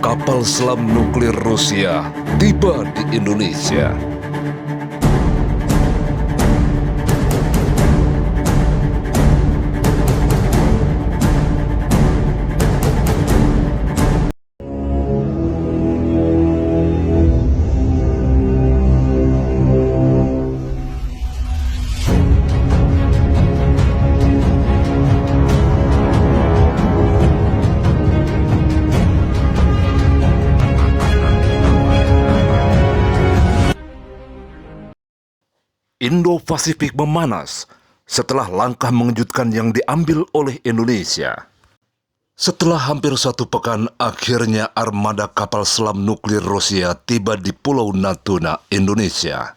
kapal selam nuklir Rusia tiba di Indonesia. Indo-Pasifik memanas setelah langkah mengejutkan yang diambil oleh Indonesia. Setelah hampir 1 pekan, akhirnya armada kapal selam nuklir Rusia tiba di Pulau Natuna, Indonesia.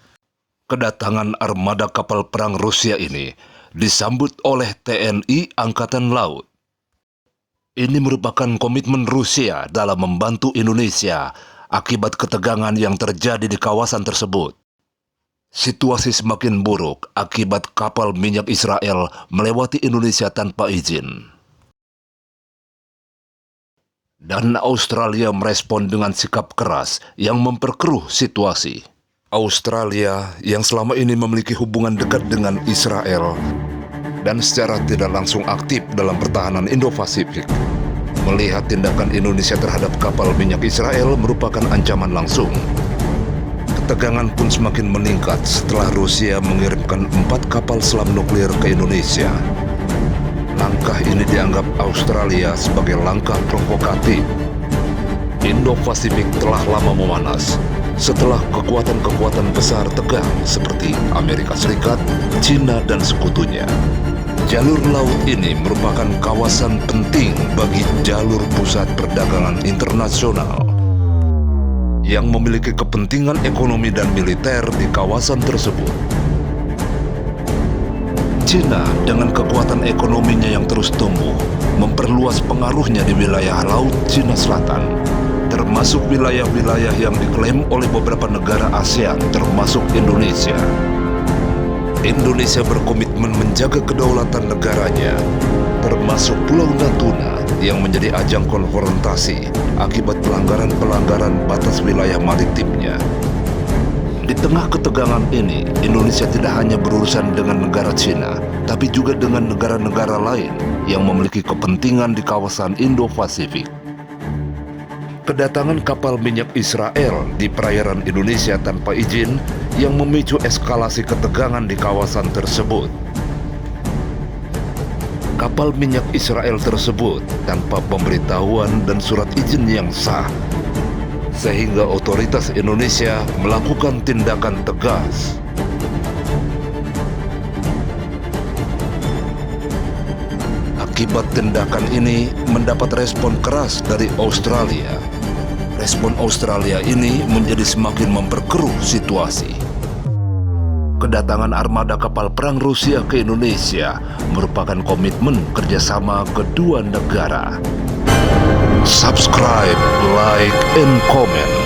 Kedatangan armada kapal perang Rusia ini disambut oleh TNI Angkatan Laut. Ini merupakan komitmen Rusia dalam membantu Indonesia akibat ketegangan yang terjadi di kawasan tersebut. Situasi semakin buruk akibat kapal minyak Israel melewati Indonesia tanpa izin. Dan Australia merespon dengan sikap keras yang memperkeruh situasi. Australia yang selama ini memiliki hubungan dekat dengan Israel dan secara tidak langsung aktif dalam pertahanan Indo-Pasifik, melihat tindakan Indonesia terhadap kapal minyak Israel merupakan ancaman langsung. Ketegangan pun semakin meningkat setelah Rusia mengirimkan 4 kapal selam nuklir ke Indonesia. Langkah ini dianggap Australia sebagai langkah provokatif. Indo-Pasifik telah lama memanas setelah kekuatan-kekuatan besar tegang seperti Amerika Serikat, China, dan sekutunya. Jalur laut ini merupakan kawasan penting bagi jalur pusat perdagangan internasional yang memiliki kepentingan ekonomi dan militer di kawasan tersebut. China dengan kekuatan ekonominya yang terus tumbuh memperluas pengaruhnya di wilayah Laut Cina Selatan, termasuk wilayah-wilayah yang diklaim oleh beberapa negara ASEAN termasuk Indonesia. Indonesia berkomitmen menjaga kedaulatan negaranya, termasuk Pulau Natuna yang menjadi ajang konfrontasi akibat pelanggaran-pelanggaran batas wilayah maritimnya. Di tengah ketegangan ini, Indonesia tidak hanya berurusan dengan negara Cina, tapi juga dengan negara-negara lain yang memiliki kepentingan di kawasan Indo-Pasifik. Kedatangan kapal minyak Israel di perairan Indonesia tanpa izin yang memicu eskalasi ketegangan di kawasan tersebut. Kapal minyak Israel tersebut tanpa pemberitahuan dan surat izin yang sah, sehingga otoritas Indonesia melakukan tindakan tegas. Akibat tindakan ini mendapat respon keras dari Australia. Respon Australia ini menjadi semakin memperkeruh situasi. Kedatangan armada kapal perang Rusia ke Indonesia merupakan komitmen kerjasama kedua negara. Subscribe, like, and comment.